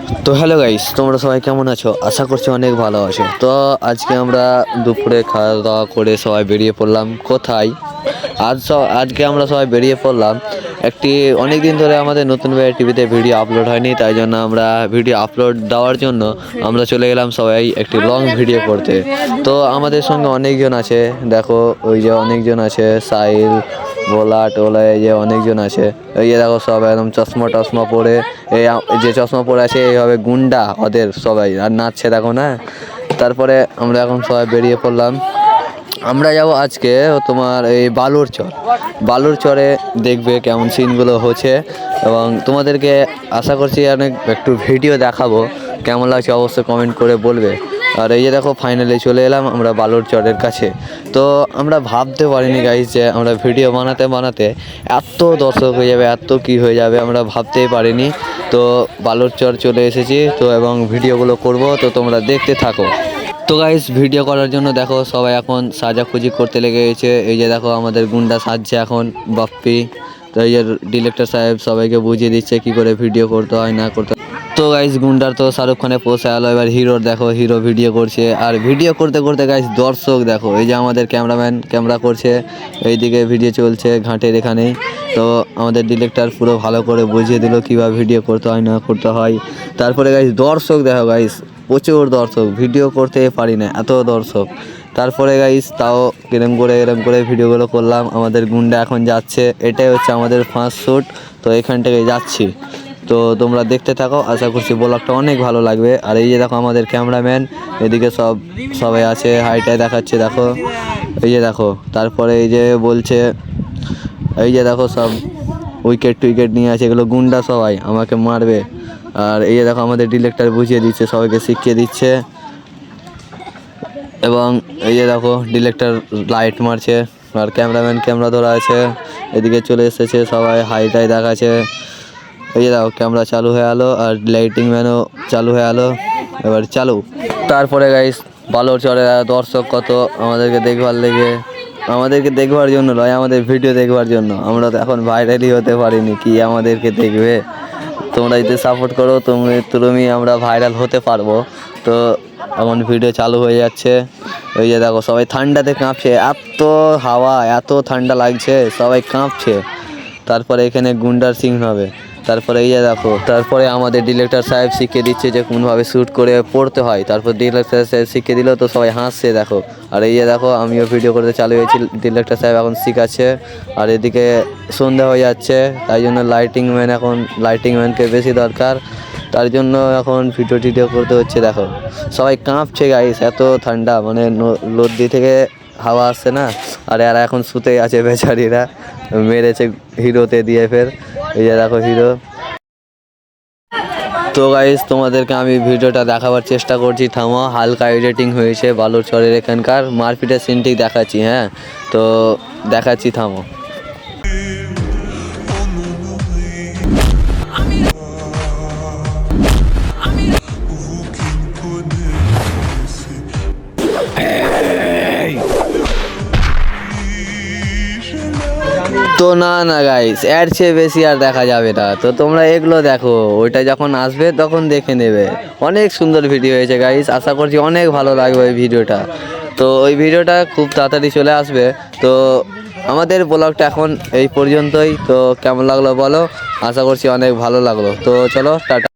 তো hello guys, তোমরা সবাই কেমন আছো? আশা করছি অনেক ভালো আছো। তো আজকে আমরা দুপুরে খাওয়া দাওয়া করে সবাই বেরিয়ে পড়লাম কোথায়। আজকে আমরা সবাই বেরিয়ে পড়লাম একটি অনেক দিন ধরে আমাদের নতুন টিভিতে ভিডিও আপলোড হয়নি, তাই জন্য আমরা ভিডিও আপলোড দেওয়ার জন্য আমরা চলে গেলাম সবাই একটি লং ভিডিও করতে। তো আমাদের সঙ্গে অনেকজন আছে, দেখো ওই যে অনেকজন আছে, সাইল ভোলা টোলা, এই যে অনেকজন আছে। এই যে দেখো সব একদম চশমা টশমা পরে, এই যে চশমা পরে আছে এইভাবে গুন্ডা ওদের সবাই, আর নাচছে দেখো না। তারপরে আমরা এখন সবাই বেরিয়ে পড়লাম। আমরা যাব আজকে তোমার এই বালুর চরে দেখবে কেমন সিনগুলো হচ্ছে, এবং তোমাদেরকে আশা করছি অনেক একটু ভিডিও দেখাবো। কেমন লাগছে অবশ্যই কমেন্ট করে বলবে। আর এই যে দেখো ফাইনালি চলে এলাম আমরা বালুর চরের কাছে। তো আমরা ভাবতে পারিনি গাইস যে আমরা ভিডিও বানাতে বানাতে এত দর্শক হয়ে যাবে, এত কি হয়ে যাবে, আমরা ভাবতেই পারিনি। তো বালুর চর চলে এসেছি তো, এবং ভিডিওগুলো করব, তো তোমরা দেখতে থাকো। তো গাইস ভিডিও করার জন্য দেখো সবাই এখন সাজাখুঁজি করতে লেগে গেছে। এই যে দেখো আমাদের গুন্ডা সাজছে এখন, বাপ্পি। তো এই যে ডিরেক্টর সাহেব সবাইকে বুঝিয়ে দিচ্ছে কি করে ভিডিও করতে হয় না করতে হয়। তো গাইস গুন্ডার তো শাহরুখ খানে পোষে আলো, এবার হিরোর দেখো, হিরো ভিডিও করছে। আর ভিডিও করতে করতে গাইস দর্শক দেখো, এই যে আমাদের ক্যামেরাম্যান ক্যামেরা করছে, এইদিকে ভিডিও চলছে ঘাটের এখানেই। তো আমাদের ডিরেক্টর পুরো ভালো করে বুঝিয়ে দিল কীভাবে ভিডিও করতে হয় না করতে হয়। তারপরে গাইস দর্শক দেখো গাইস, প্রচুর দর্শক, ভিডিও করতে পারি না এত দর্শক। তারপরে গাইস তাও এরম করে ভিডিওগুলো করলাম। আমাদের গুন্ডা এখন যাচ্ছে, এটাই হচ্ছে আমাদের ফার্স্ট শ্যুট। তো এখান থেকে যাচ্ছি, তো তোমরা দেখতে থাকো, আশা করছি ব্লগটা অনেক ভালো লাগবে। আর এই যে দেখো আমাদের ক্যামেরাম্যান এদিকে সবাই আছে, হাইটাই দেখাচ্ছে দেখো, এই যে দেখো। তারপরে এই যে বলছে, এই যে দেখো সব উইকেট টুইকেট নিয়ে আছে, এগুলো গুন্ডা সবাই আমাকে মারবে। আর এই যে দেখো আমাদের ডিরেক্টর বুঝিয়ে দিচ্ছে, সবাইকে শিখিয়ে দিচ্ছে। এবং এই যে দেখো ডিরেক্টর লাইট মারছে, আর ক্যামেরাম্যান ক্যামেরা ধরা আছে, এদিকে চলে এসেছে সবাই, হাইটাই দেখাচ্ছে। এই যে দেখো ক্যামেরা চালু হয়ে গেলো, আর লাইটিং ম্যানও চালু হয়ে গেলো, এবার চালু। তারপরে গাইস বালুর চরে দর্শক কত আমাদেরকে দেখবার জন্য নয়, আমাদের ভিডিও দেখবার জন্য। আমরা তো এখন ভাইরালই হতে পারিনি, কি আমাদেরকে দেখবে। তোমরা যদি সাপোর্ট করো তুমি আমরা ভাইরাল হতে পারবো। তো এখন ভিডিও চালু হয়ে যাচ্ছে। এই যে দেখো সবাই ঠান্ডাতে কাঁপছে, এত হাওয়া এত ঠান্ডা লাগছে, সবাই কাঁপছে। তারপরে এখানে গুন্ডার সিন হবে। তারপরে এই যে দেখো, তারপরে আমাদের ডিরেক্টর সাহেব শিখিয়ে দিচ্ছে যে কোনভাবে শ্যুট করে পড়তে হয়। তারপর ডিরেক্টর সাহেব শিখিয়ে দিল, তো সবাই হাসছে দেখো। আর এই যে দেখো আমিও ভিডিও করতে চালু হয়েছি, ডিরেক্টর সাহেব এখন শিখাচ্ছে। আর এদিকে সন্ধ্যা হয়ে যাচ্ছে, তাই জন্য লাইটিং ম্যানকে বেশি দরকার, তার জন্য এখন ভিডিও করতে হচ্ছে। দেখো সবাই কাঁপছে গাইস, এত ঠান্ডা, মানে নদী থেকে হাওয়া আসছে না। আর এরা এখন শুতে আছে বেচারিরা, মেরেছে হিরোতে দিয়ে ফের। এই যে দেখো হিরো। তো গাইস তোমাদেরকে আমি ভিডিওটা দেখাবার চেষ্টা করছি, থামো, হালকা এডিটিং হয়েছে বালুর চরের এখানকার মারপিটের সিনটি দেখাচ্ছি। হ্যাঁ, তো দেখাচ্ছি, থামো। তো না গাইস, এর চেয়ে বেশি আর দেখা যাবে না। তো তোমরা এগুলো দেখো, ওইটা যখন আসবে তখন দেখে নেবে। অনেক সুন্দর ভিডিও হয়েছে গাইস, আশা করছি অনেক ভালো লাগবে ওই ভিডিওটা। তো ওই ভিডিওটা খুব তাড়াতাড়ি চলে আসবে। তো আমাদের ব্লগটা এখন এই পর্যন্তই। তো কেমন লাগলো বলো, আশা করছি অনেক ভালো লাগলো। তো চলো টাটা।